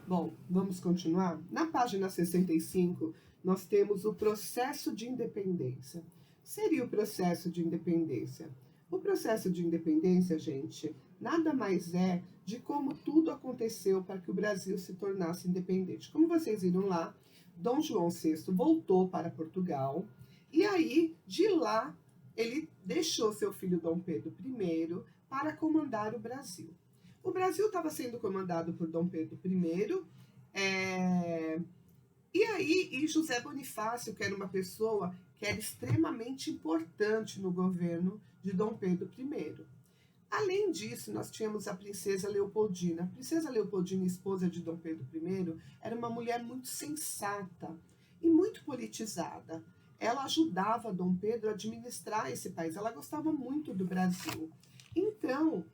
Bom, vamos continuar? Na página 65, nós temos o processo de independência. Seria o processo de independência? O processo de independência, gente, nada mais é de como tudo aconteceu para que o Brasil se tornasse independente. Como vocês viram lá, Dom João VI voltou para Portugal e aí, de lá, ele deixou seu filho Dom Pedro I para comandar o Brasil. O Brasil estava sendo comandado por Dom Pedro I, e José Bonifácio, que era uma pessoa que era extremamente importante no governo de Dom Pedro I. Além disso, nós tínhamos a princesa Leopoldina. A princesa Leopoldina, esposa de Dom Pedro I, era uma mulher muito sensata e muito politizada. Ela ajudava Dom Pedro a administrar esse país. Ela gostava muito do Brasil. Então,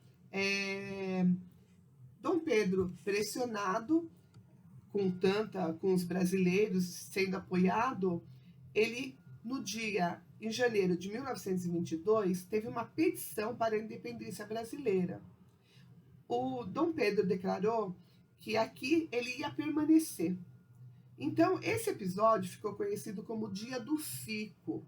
Dom Pedro, pressionado com os brasileiros sendo apoiado, ele, no dia, em janeiro de 1922, teve uma petição para a independência brasileira. O Dom Pedro declarou que aqui ele ia permanecer. Então, esse episódio ficou conhecido como o Dia do Fico,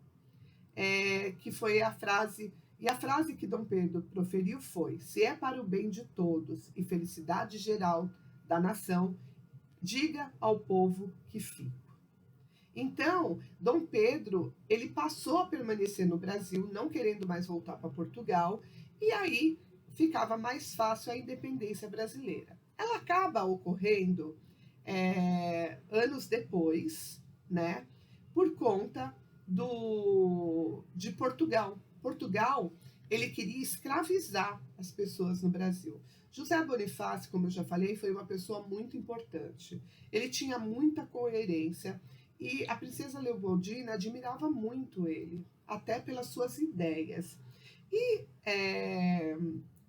que foi a frase. E a frase que Dom Pedro proferiu foi: se é para o bem de todos e felicidade geral da nação, diga ao povo que fico. Então, Dom Pedro, ele passou a permanecer no Brasil, não querendo mais voltar para Portugal, e aí ficava mais fácil a independência brasileira. Ela acaba ocorrendo anos depois, né, por conta de Portugal. Portugal, ele queria escravizar as pessoas no Brasil. José Bonifácio, como eu já falei, foi uma pessoa muito importante. Ele tinha muita coerência e a princesa Leopoldina admirava muito ele, até pelas suas ideias. E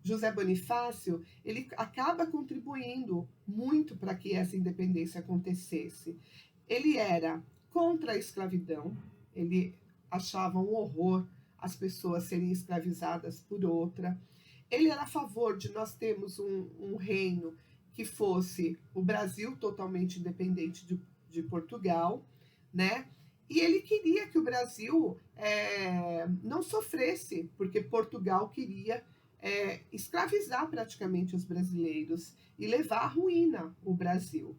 José Bonifácio, ele acaba contribuindo muito para que essa independência acontecesse. Ele era contra a escravidão, ele achava um horror as pessoas serem escravizadas por outra. Ele era a favor de nós termos um reino que fosse o Brasil totalmente independente de Portugal, né? E ele queria que o Brasil não sofresse, porque Portugal queria escravizar praticamente os brasileiros e levar à ruína o Brasil.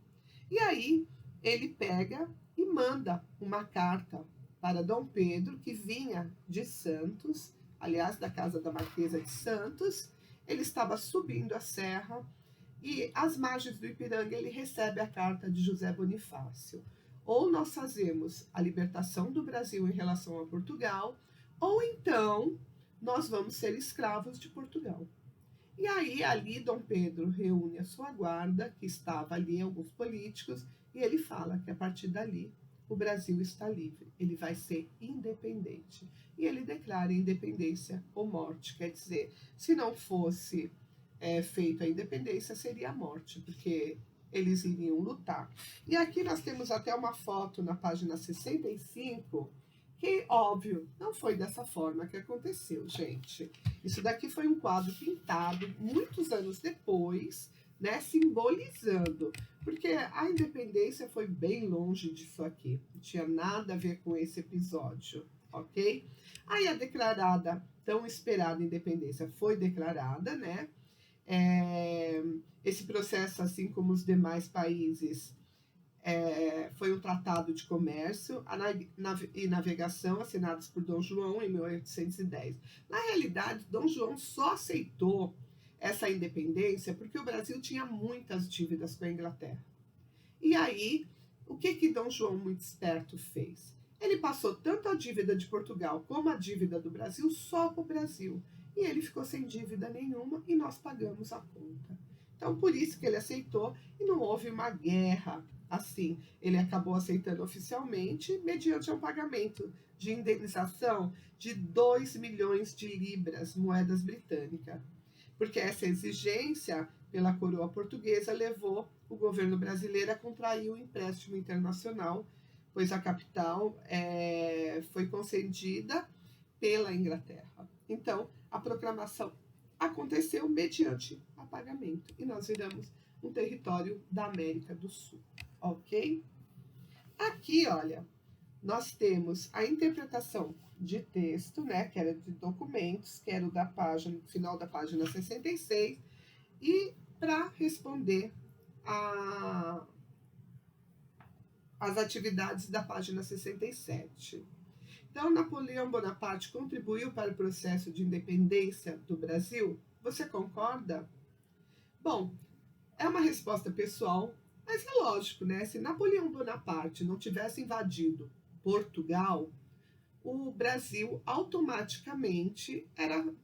E aí ele pega e manda uma carta para Dom Pedro, que vinha de Santos, aliás, da casa da Marquesa de Santos. Ele estava subindo a serra e, às margens do Ipiranga, ele recebe a carta de José Bonifácio. Ou nós fazemos a libertação do Brasil em relação a Portugal, ou então nós vamos ser escravos de Portugal. E aí, ali, Dom Pedro reúne a sua guarda, que estava ali, alguns políticos, e ele fala que a partir dali o Brasil está livre, ele vai ser independente. E ele declara independência ou morte, quer dizer, se não fosse feita a independência, seria a morte, porque eles iriam lutar. E aqui nós temos até uma foto na página 65, que, óbvio, não foi dessa forma que aconteceu, gente. Isso daqui foi um quadro pintado muitos anos depois, né, simbolizando, porque a independência foi bem longe disso aqui, não tinha nada a ver com esse episódio, ok? Aí a declarada, tão esperada independência foi declarada, né? Esse processo, assim como os demais países, foi um tratado de comércio e navegação assinados por Dom João em 1810. Na realidade, Dom João só aceitou essa independência porque o Brasil tinha muitas dívidas com a Inglaterra. E aí, o que Dom João, muito esperto, fez? Ele passou tanto a dívida de Portugal como a dívida do Brasil só para o Brasil. E ele ficou sem dívida nenhuma e nós pagamos a conta. Então, por isso que ele aceitou e não houve uma guerra assim. Ele acabou aceitando oficialmente mediante um pagamento de indenização de 2 milhões de libras, moedas britânicas. Porque essa exigência pela coroa portuguesa levou o governo brasileiro a contrair um empréstimo internacional, pois a capital foi concedida pela Inglaterra. Então, a proclamação aconteceu mediante a pagamento e nós viramos um território da América do Sul, ok? Aqui, olha, nós temos a interpretação de texto, né, que era de documentos, que era o da página, final da página 66, e para responder as atividades da página 67. Então, Napoleão Bonaparte contribuiu para o processo de independência do Brasil? Você concorda? Bom, é uma resposta pessoal, mas é lógico, né? Se Napoleão Bonaparte não tivesse invadido Portugal, o Brasil automaticamente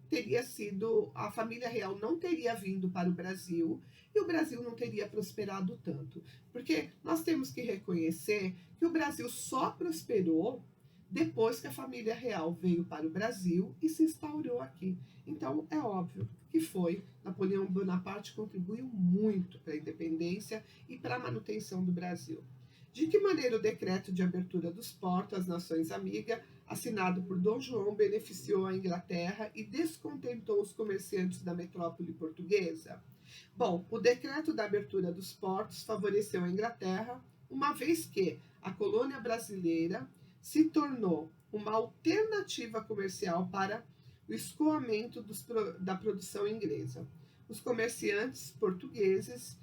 teria sido, a família real não teria vindo para o Brasil e o Brasil não teria prosperado tanto. Porque nós temos que reconhecer que o Brasil só prosperou depois que a família real veio para o Brasil e se instaurou aqui. Então, é óbvio que Napoleão Bonaparte contribuiu muito para a independência e para a manutenção do Brasil. De que maneira o decreto de abertura dos portos às nações amigas, assinado por Dom João, beneficiou a Inglaterra e descontentou os comerciantes da metrópole portuguesa? Bom, o decreto da abertura dos portos favoreceu a Inglaterra, uma vez que a colônia brasileira se tornou uma alternativa comercial para o escoamento da produção inglesa. Os comerciantes portugueses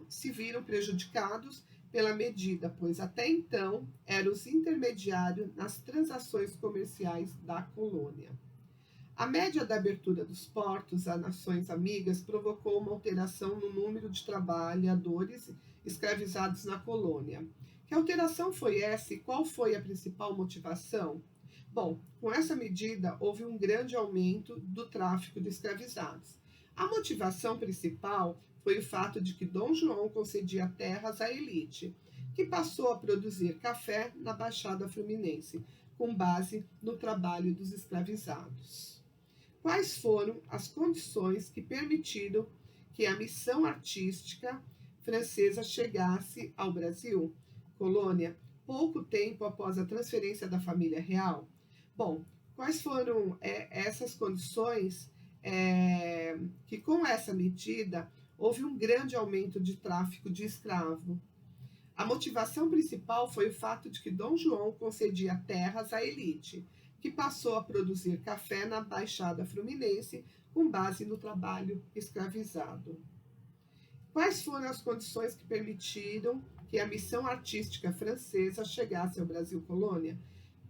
se viram prejudicados pela medida, pois até então eram os intermediários nas transações comerciais da colônia. A média da abertura dos portos a nações amigas provocou uma alteração no número de trabalhadores escravizados na colônia. Que alteração foi essa e qual foi a principal motivação? Bom, com essa medida houve um grande aumento do tráfico de escravizados. A motivação principal foi o fato de que Dom João concedia terras à elite, que passou a produzir café na Baixada Fluminense, com base no trabalho dos escravizados. Quais foram as condições que permitiram que a missão artística francesa chegasse ao Brasil, colônia, pouco tempo após a transferência da família real? Bom, quais foram essas condições que, com essa medida, houve um grande aumento de tráfico de escravo? A motivação principal foi o fato de que Dom João concedia terras à elite, que passou a produzir café na Baixada Fluminense com base no trabalho escravizado. Quais foram as condições que permitiram que a missão artística francesa chegasse ao Brasil colônia?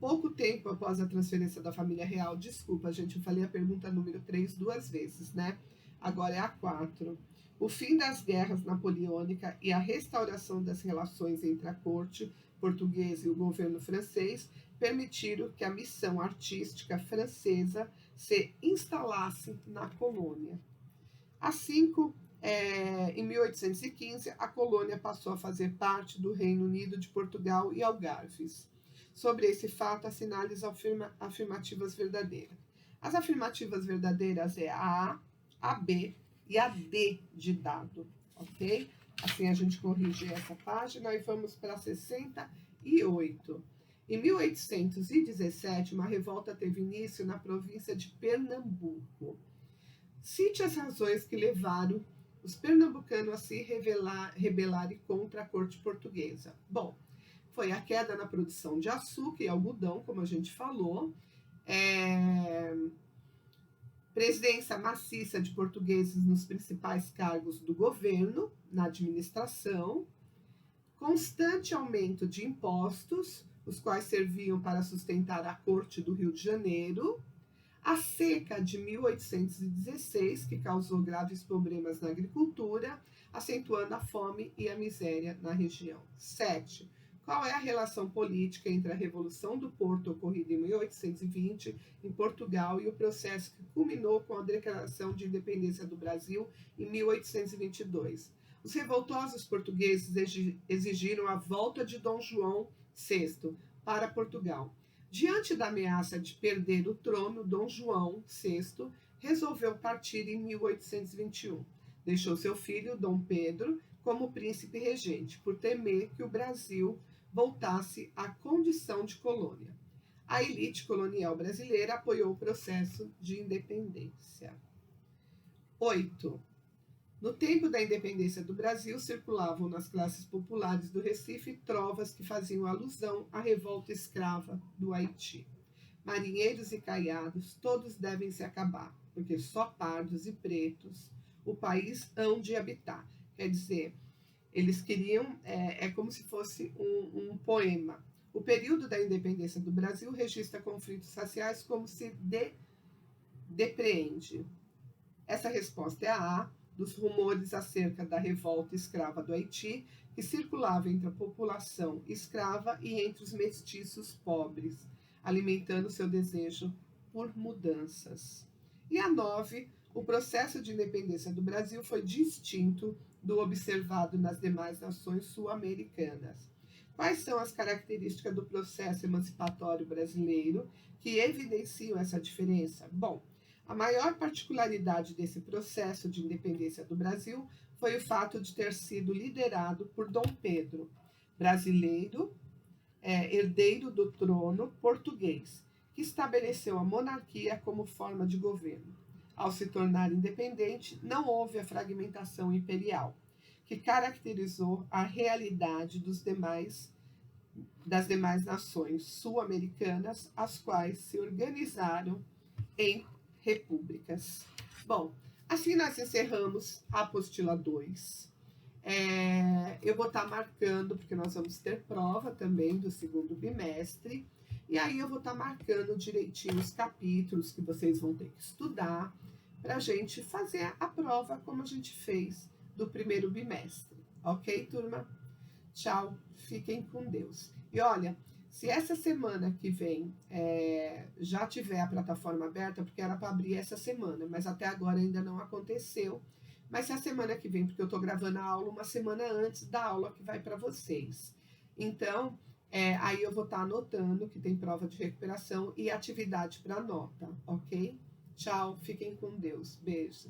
Pouco tempo após a transferência da família real, desculpa, gente, eu falei a pergunta número 3 duas vezes, né? Agora é a 4. O fim das guerras napoleônicas e a restauração das relações entre a corte portuguesa e o governo francês permitiram que a missão artística francesa se instalasse na colônia. Em 1815, a colônia passou a fazer parte do Reino Unido de Portugal e Algarves. Sobre esse fato, assinale as afirmativas verdadeiras. As afirmativas verdadeiras é a B e a D de dado, ok? Assim a gente corrige essa página e vamos para 68. Em 1817, uma revolta teve início na província de Pernambuco. Cite as razões que levaram os pernambucanos a se rebelarem contra a corte portuguesa. Bom, foi a queda na produção de açúcar e algodão, como a gente falou, presença maciça de portugueses nos principais cargos do governo, na administração, constante aumento de impostos, os quais serviam para sustentar a corte do Rio de Janeiro, a seca de 1816, que causou graves problemas na agricultura, acentuando a fome e a miséria na região. 7. Qual é a relação política entre a Revolução do Porto, ocorrida em 1820, em Portugal, e o processo que culminou com a declaração de independência do Brasil em 1822? Os revoltosos portugueses exigiram a volta de Dom João VI para Portugal. Diante da ameaça de perder o trono, Dom João VI resolveu partir em 1821. Deixou seu filho, Dom Pedro, como príncipe regente, por temer que o Brasil voltasse à condição de colônia. A elite colonial brasileira apoiou o processo de independência. 8. No tempo da independência do Brasil, circulavam nas classes populares do Recife trovas que faziam alusão à revolta escrava do Haiti. Marinheiros e caiados, todos devem se acabar, porque só pardos e pretos o país hão de habitar. Quer dizer, eles queriam, é como se fosse um poema. O período da independência do Brasil registra conflitos raciais como se depreende. Essa resposta é a A, dos rumores acerca da revolta escrava do Haiti, que circulava entre a população escrava e entre os mestiços pobres, alimentando seu desejo por mudanças. E a 9, o processo de independência do Brasil foi distinto do observado nas demais nações sul-americanas. Quais são as características do processo emancipatório brasileiro que evidenciam essa diferença? Bom, a maior particularidade desse processo de independência do Brasil foi o fato de ter sido liderado por Dom Pedro, brasileiro, herdeiro do trono português, que estabeleceu a monarquia como forma de governo. Ao se tornar independente, não houve a fragmentação imperial, que caracterizou a realidade das demais nações sul-americanas, as quais se organizaram em repúblicas. Bom, assim nós encerramos a apostila 2. Eu vou estar marcando, porque nós vamos ter prova também do segundo bimestre, e aí eu vou estar marcando direitinho os capítulos que vocês vão ter que estudar para a gente fazer a prova como a gente fez do primeiro bimestre. Ok, turma? Tchau, fiquem com Deus. E olha, se essa semana que vem já tiver a plataforma aberta, porque era para abrir essa semana, mas até agora ainda não aconteceu. Mas se a semana que vem, porque eu estou gravando a aula uma semana antes da aula que vai para vocês. Então, aí eu vou estar anotando que tem prova de recuperação e atividade para nota, ok? Tchau, fiquem com Deus. Beijos.